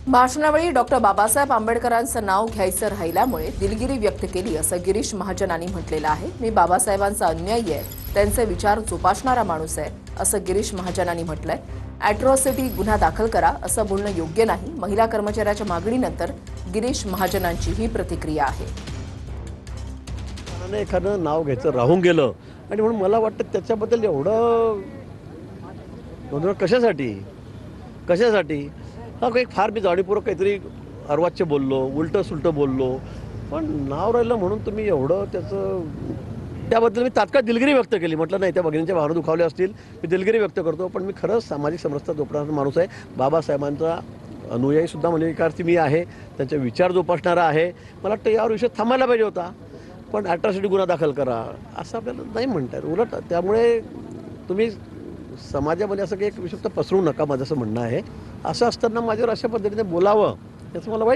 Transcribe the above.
भाषणावेळी doctor Babasaheb आंबेडकरांचं नाव घ्यायचं राहिल्यामुळे दिलगिरी व्यक्त केली असं गिरीश महाजनांनी म्हटलेलं आहे। मी बाबासाहेबांचा अनुयायी आहे, त्यांचे विचार जोपासणारा माणूस आहे असं गिरीश महाजनांनी म्हटलंय। अॅट्रॉसिटी गुन्हा दाखल करा असं बोलणं योग्य नाही। महिला कर्मचाऱ्याच्या मागणीनंतर गिरीश महाजनांची ही प्रतिक्रिया आहे। एखादं नाव घ्यायचं राहून गेलं आणि म्हणून मला वाटतं त्याच्याबद्दल एवढं कशासाठी हा एक फार मी जाणीवपूर्वक काहीतरी अर्वाच्य बोललो, उलटं सुलटं बोललो, पण नाव राहिलं म्हणून तुम्ही एवढं त्याबद्दल मी तात्काळ दिलगिरी व्यक्त केली। म्हटलं नाही, त्या भगिनींच्या भावना दुखावल्या असतील, मी दिलगिरी व्यक्त करतो, पण मी खरंच सामाजिक समरसता जोपासणारा माणूस आहे। बाबासाहेबांचा अनुयायी सुद्धा मलिकार्थी मी आहे, त्यांचे विचार जोपासणारा आहे। मला वाटतं यावर विषय थांबायला पाहिजे होता, पण अॅट्रॉसिटी गुन्हा दाखल करा असं आपल्याला नाही म्हणतात। उलट त्यामुळे तुम्ही समाजामध्ये असं काही एक विषय पसरू नका, माझं असं म्हणणं आहे। असं असताना माझ्यावर अशा पद्धतीने बोलावं याचं मला वाईट